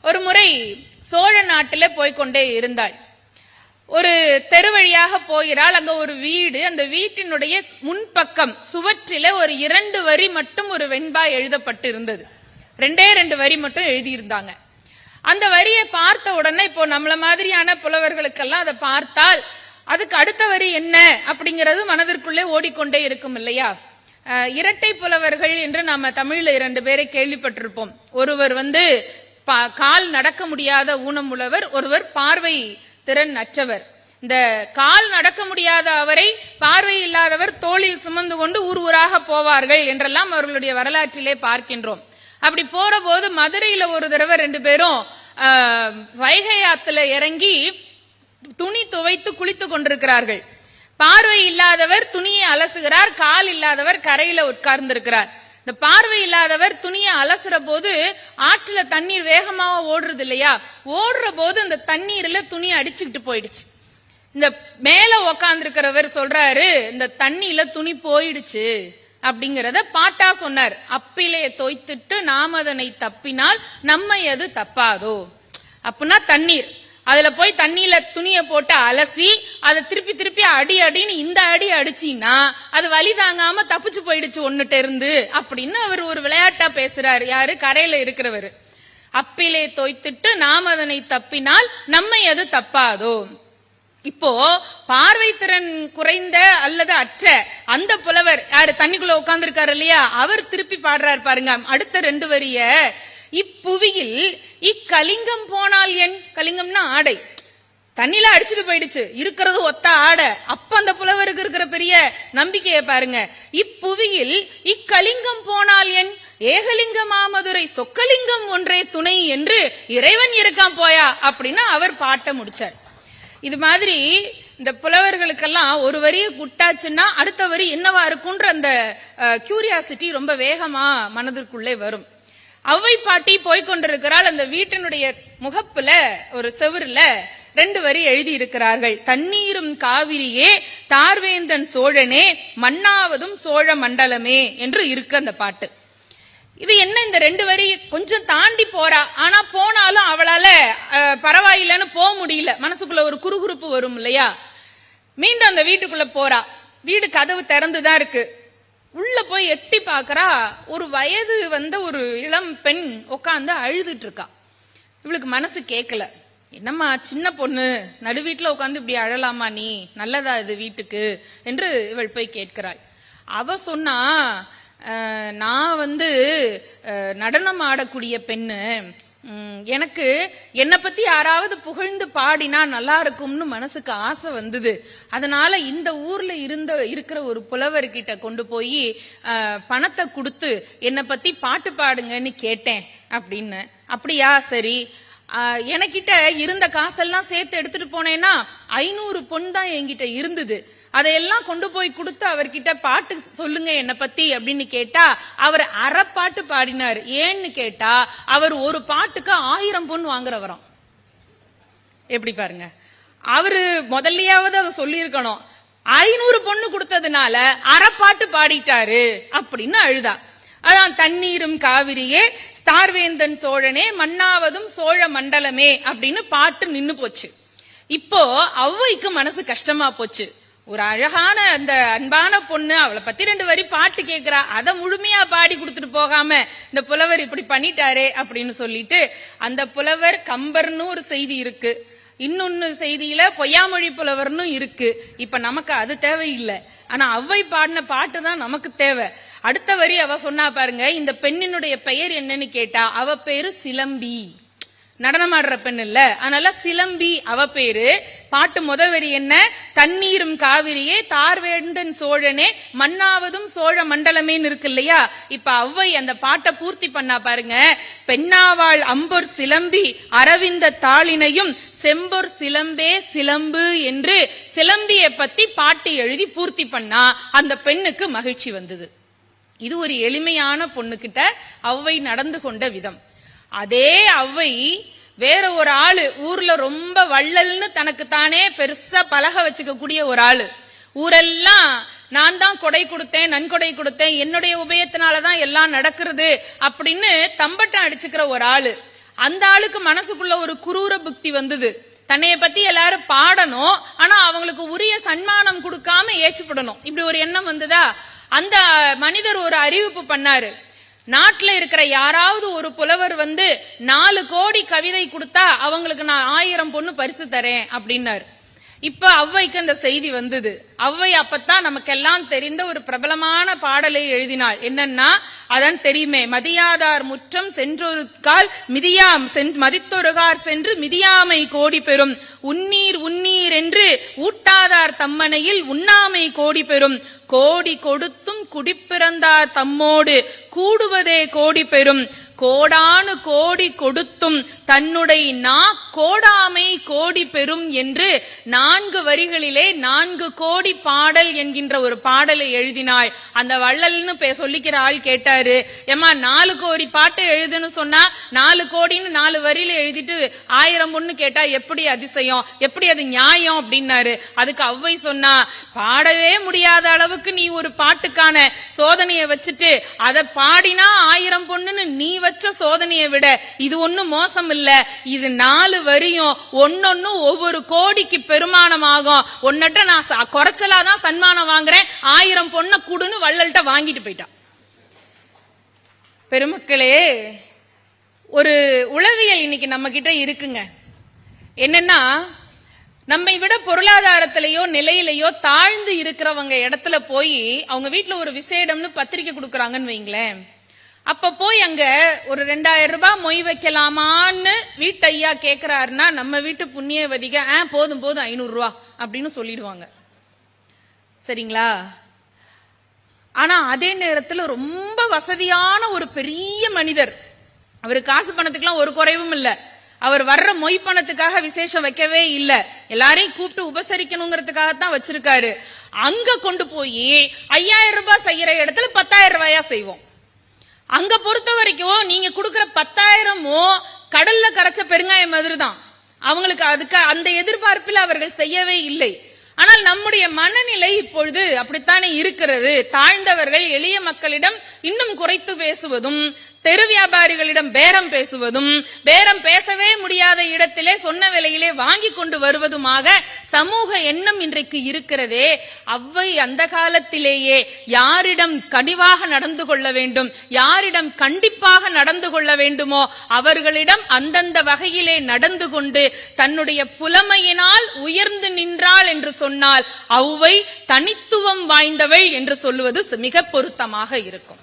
ஒரு முறை சோழ நாட்டில போய்கொண்டே இருந்தாள். ஒரு தெரு வழியாக போகிறாள். அங்க ஒரு வீடு. அந்த வீட்டினுடைய முன்பக்கம் சுவற்றில ஒரு 2 வரி மட்டும் ஒரு வெண்பா எழுதப்பட்டு இருந்தது. 2 வரி மட்டும் எழுதியிருந்தாங்க. அந்த வரியை பார்த்த உடனே இப்போ நம்மள மாதிரியான புலவர்களுக்கெல்லாம் அதை பார்த்தால் அதுக்கு அடுத்த வரி என்ன அப்படிங்கிறது மனதிற்குள்ளே ஓடிக்கொண்டே இருக்கும் இல்லையா? இரட்டை புலவர்கள் என்று நாம தமிழ்ல 2 பேரை கேள்விப்பட்டிருப்போம். ஒருவர் கால் நடக்க முடியாத ஊனமுள்ளவர், ஒருவர் பார்வை திறன் அற்றவர். இந்த கால் நடக்க முடியாத அவரை பார்வை இல்லாதவர் தோளில் சுமந்து கொண்டு ஊர் ஊராக போவார்கள் என்றெல்லாம் அவர்களுடைய வரலாற்றிலே பார்க்கின்றோம். அப்படி போற போது மதுரையில ஒரு தடவை 2 பேரும் வைகை ஆத்துல இறங்கி துணி துவைத்து குளித்து கொண்டிருக்கிறார்கள். பார்வை இல்லாதவர் துணியை அலசுகிறார், கால் இல்லாதவர் கரையில உட்கார்ந்திருக்கிறார். இந்த பார்வை இல்லாதவர் துணியை அலசுற போது ஆற்றுல தண்ணீர் வேகமாக ஓடுறது இல்லையா? ஓடுற போது அந்த தண்ணீர்ல துணி அடிச்சுக்கிட்டு போயிடுச்சு. இந்த மேல உக்காந்துருக்கிறவர் சொல்றாரு, இந்த தண்ணியில துணி போயிடுச்சு அப்படிங்கறத பாட்டா சொன்னார். அப்பிலே தோய்த்துட்டு நாம் அதனை தப்பினால் நம்மை அது தப்பாதோ. அப்படின்னா தண்ணீர், அதுல போய் தண்ணியில துணிய போட்டு அலசி அதை திருப்பி திருப்பி அடின்னு இந்த அடி அடிச்சீங்கன்னா அது வலி தாங்காம தப்பிச்சு போயிடுச்சு ஒன்னுட்ட இருந்து அப்படின்னு அவர் ஒரு விளையாட்டா பேசுறாரு. யாரு? கரையில இருக்கிறவர். அப்பிலே தோய்த்துட்டு நாம் அதனை தப்பினால் நம்மை அது தப்பாதோ. இப்போ பார்வை திறன் குறைந்த அல்லது அற்ற அந்த புலவர் யாரு? தண்ணிக்குள்ள உட்கார்ந்து இருக்காரு இல்லையா? அவர் திருப்பி பாடுறாரு பாருங்க அடுத்த 2 வரிய. இப்புவியில் இக்கலிங்கம் போனால் என்? கலிங்கம்னா ஆடை. தண்ணில அடிச்சுட்டு போயிடுச்சு, இருக்கிறது ஒத்த ஆடை. அப்ப அந்த புலவருக்கு இருக்கிற பெரிய நம்பிக்கைய பாருங்க. இப்புவியில் இக்கலிங்கம் போனால் என்? ஏகலிங்க மாமதுரை சொக்கலிங்கம் ஒன்றே துணை என்று இறைவன் இருக்கான் போயா அப்படின்னு அவர் பாட்ட முடிச்சார். இது மாதிரி இந்த புலவர்களுக்கெல்லாம் ஒரு வரியை குட்டாச்சுன்னா அடுத்த வரி என்னவா இருக்கும்ன்ற அந்த கியூரியாசிட்டி ரொம்ப வேகமா மனதிற்குள்ளே வரும். அவ்வை பாட்டி போய்கொண்டிருக்கிறாள். அந்த வீட்டினுடைய முகப்புல ஒரு செவுருல 2 வரி எழுதி இருக்கிறார்கள். தண்ணீரும் காவிரியே தார்வேந்தன் சோழனே மன்னாவதும் சோழ மண்டலமே என்று இருக்கு அந்த பாட்டு. இது என்ன? இந்த 2 வரி கொஞ்சம் தாண்டி போறா. ஆனா போனாலும் அவளால பரவாயில்லன்னு போக முடியல. மனசுக்குள்ள ஒரு குறுகுறுப்பு வரும் இல்லையா? மீண்டும் அந்த வீட்டுக்குள்ள போறா. வீடு கதவு திறந்துதான் இருக்கு. உள்ள போய் எட்டி பாக்குறா. ஒரு வயது வந்த ஒரு இளம் பெண் உட்கார்ந்து அழுதுட்டு இருக்கா. இவளுக்கு மனசு கேட்கல. என்னம்மா சின்ன பொண்ணு, நடு வீட்டுல உட்கார்ந்து இப்படி அழலாமா நீ? நல்லதா இது வீட்டுக்கு என்று இவள் போய் கேட்கிறாள். அவ சொன்னா, நான் நடனம் ஆடக்கூடிய பெண்ணு, எனக்கு என்னை பத்தி யாராவது புகழ்ந்து பாடினா நல்லா இருக்கும்னு மனசுக்கு ஆசை வந்தது. அதனால இந்த ஊர்ல இருக்கிற ஒரு புலவர்கிட்ட கொண்டு போய் பணத்தை கொடுத்து என்னை பத்தி பாட்டு பாடுங்கன்னு கேட்டேன் அப்படின்னு. அப்படியா, சரி. எனக்கிட்ட இருந்த காசெல்லாம் சேர்த்து எடுத்துட்டு போனேன்னா 500 பொன் தான் என்கிட்ட இருந்தது. அதையெல்லாம் கொண்டு போய் கொடுத்து அவர்கிட்ட பாட்டு சொல்லுங்க என்ன பத்தி அப்படின்னு கேட்டா அவர் அரை பாட்டு பாடினார். ஏன்னு கேட்டா அவர் ஒரு பாட்டுக்கு 1000 பொன் வாங்குறவராம். எப்படி பாருங்க, அவரு முதல்லயாவது அதை சொல்லி இருக்கணும். 500 பொண்ணு கொடுத்ததுனால அரை பாட்டு பாடிட்டாரு அப்படின்னு அழுதா. அதான் தண்ணீரும் காவிரியே தார்வேந்தன் சோழனே மன்னாவதும் சோழ மண்டலமே அப்படின்னு பாட்டு நின்னு போச்சு. இப்போ ஔவைக்கு மனசு கஷ்டமா போச்சு. ஒரு அழகான அந்த அன்பான பொண்ணு, அவளை பத்தி 2 வரி பாட்டு கேட்கிறா, அதை முழுமையா பாடி கொடுத்துட்டு போகாம இந்த புலவர் இப்படி பண்ணிட்டாரே அப்படின்னு சொல்லிட்டு, அந்த புலவர் கம்பர்னு ஒரு செய்தி இருக்கு, இன்னொன்னு செய்தியில பொய்யாமொழி புலவர்னு இருக்கு. இப்ப நமக்கு அது தேவையில்லை. ஆனா ஔவை பாடின பாட்டு தான் நமக்கு தேவை. அடுத்த வரி அவ சொன்னா பாருங்க, இந்த பெண்ணினுடைய பெயர் என்னன்னு கேட்டா அவ பேரு சிலம்பி. நடனம் ஆடுற பெண் இல்ல, அதனால சிலம்பி அவ பேரு. பாட்டு வரி என்ன? தண்ணீரும் காவிரியே தார்வேந்தன் சோழனே மன்னாவதும் சோழ மண்டலமேன்னு இருக்கு இல்லையா? இப்ப ஔவை அந்த பாட்டை பூர்த்தி பண்ணா பாருங்க. பெண்ணாவாள் அம்பொர் சிலம்பி அரவிந்த தாளினையும் செம்பொர் சிலம்பே சிலம்பு என்று சிலம்பிய பத்தி பாட்டு எழுதி பூர்த்தி பண்ணா அந்த பெண்ணுக்கு மகிழ்ச்சி வந்தது. இது ஒரு எளிமையான பொண்ணுகிட்ட ஔவை நடந்து கொண்ட விதம். அதே ஔவை வேற ஒரு ஆளு, ஊர்ல ரொம்ப வள்ளல்னு தனக்கு தானே பெருசா பலக வச்சுக்க கூடிய ஒரு ஆளு, ஊரெல்லாம் நான் தான் கொடை கொடுத்தேன், நன்கொடை கொடுத்தேன், என்னுடைய உபயத்தினாலதான் எல்லாம் நடக்கிறது அப்படின்னு தம்பட்டம் அடிச்சுக்கிற ஒரு ஆளு. அந்த ஆளுக்கு மனசுக்குள்ள ஒரு குரூர புக்தி வந்தது. தன்னைய பத்தி எல்லாரும் பாடணும், ஆனா அவங்களுக்கு உரிய சன்மானம் கொடுக்காம ஏச்சுப்படணும். இப்படி ஒரு எண்ணம் வந்ததா, அந்த மனிதர் ஒரு அறிவிப்பு பண்ணாரு. நாட்டுல இருக்கிற யாராவது ஒரு புலவர் 4 கோடி கவிதை கொடுத்தா அவங்களுக்கு நான் 1000 பொண்ணு பரிசு தரேன் அப்படின்னாரு. இப்ப ஔவைக்கு அந்த செய்தி வந்தது. ஔவை அப்பத்தான் நமக்கெல்லாம் தெரிந்த ஒரு பிரபலமான பாடலை எழுதினாள். என்னன்னா, அதான் தெரியுமே, மதியாதார் முற்றம் சென்றொருக்கால் மிதியாம் மதித்தொருகார் சென்று மிதியாமை கோடி பெறும், உன்னீர் உன்னீர் என்று ஊட்டாதார் தம்மனையில் உண்ணாமை கோடி பெறும், கோடி கொடுத்தும் குடிப்பிறந்தார் தம்மோடு கூடுவதே கோடி பெறும், கோடானு கோடி கொடுத்தும் தன்னுடைய கோடாமை கோடி பெறும் என்று 4 வரிகளிலே 4 கோடி பாடல் என்கின்ற ஒரு பாடலை எழுதினாள். அந்த வள்ளல்னு சொல்லிக்கிற ஆள் கேட்டாரு, ஏமா 4 கோடி பாட்டை எழுதுன்னு சொன்னா 4 கோடின்னு 4 வரியில எழுதிட்டு 1000 பொண்ணு கேட்டா எப்படி அதிசயம், எப்படி அது நியாயம் அப்படின்னாரு. அதுக்கு ஔவை சொன்னா, பாடவே முடியாத அளவுக்கு நீ ஒரு பாட்டுக்கான சோதனையை வச்சுட்டு அதை பாடினா 1000 பொண்ணுன்னு நீ வச்ச சோதனையை விட இது ஒன்னும் மோசம் இல்ல. இது 4 வரியும் ஒன்னொன்னு ஒவ்வொரு கோடிக்கு பெருமானமாகும். ஒன்னட்ட நான் குறைச்சலாதான் சன்மானம் வாங்குறேன், 1000 பொண்ணை கூடுன்னு வள்ளல்ட்ட வாங்கிட்டு போயிட்டான். பெருமக்களே, ஒரு உளவியல் இன்னைக்கு நம்ம கிட்ட இருக்குங்க. என்னன்னா, நம்மை விட பொருளாதாரத்திலேயோ நிலையிலேயோ தாழ்ந்து இருக்கிறவங்க இடத்துல போய் அவங்க வீட்டுல ஒரு விசேடம்னு பத்திரிக்கை கொடுக்கறாங்கன்னு வைங்களேன். அப்ப போய் அங்க ஒரு 2000 ரூபாய் மொய் வைக்கலாமான்னு வீட்டு ஐயா கேக்குறாருன்னா நம்ம வீட்டு புண்ணியவதிக போதும் போதும் 500 ரூபா அப்படின்னு சொல்லிடுவாங்க. சரிங்களா? ஆனா அதே நேரத்துல ரொம்ப வசதியான ஒரு பெரிய மனிதர், அவரு காசு பணத்துக்குலாம் ஒரு குறைவும் இல்ல, அவர் வர்ற மொய் பணத்துக்காக விசேஷம் வைக்கவே இல்ல, எல்லாரையும் கூப்பிட்டு உபசரிக்கணுங்கிறதுக்காகத்தான் வச்சிருக்காரு. அங்க கொண்டு போய் 5000 ரூபாய் செய்யற இடத்துல 10,000 ரூபாயா செய்வோம். அங்க பொறுத்த வரைக்கும் நீங்க கொடுக்கிற 10,000 கடல்ல கரைச்ச பெருங்காயம் மாதிரி தான். அவங்களுக்கு அதுக்கு அந்த எதிர்பார்ப்பில் அவர்கள் செய்யவே இல்லை. ஆனால் நம்முடைய மனநிலை இப்பொழுது அப்படித்தானே இருக்கிறது. தாழ்ந்தவர்கள் எளிய மக்களிடம் இன்னும் குறைத்து பேசுவதும், தெரு வியாபாரிகளிடம் பேரம் பேசுவதும், பேரம் பேசவே முடியாத இடத்திலே சொன்ன விலையிலே வாங்கி கொண்டு வருவதுமாக சமூக எண்ணம் இன்றைக்கு இருக்கிறதே. அவ்வை அந்த காலத்திலேயே யாரிடம் கனிவாக நடந்து கொள்ள வேண்டும், யாரிடம் கண்டிப்பாக நடந்து கொள்ள வேண்டுமோ அவர்களிடம் அந்தந்த வகையிலே நடந்து கொண்டு தன்னுடைய புலமையினால் உயர்ந்து நின்றாள் என்று சொன்னால் ஔவை தனித்துவம் வாய்ந்தவள் என்று சொல்லுவது மிக பொருத்தமாக இருக்கும்.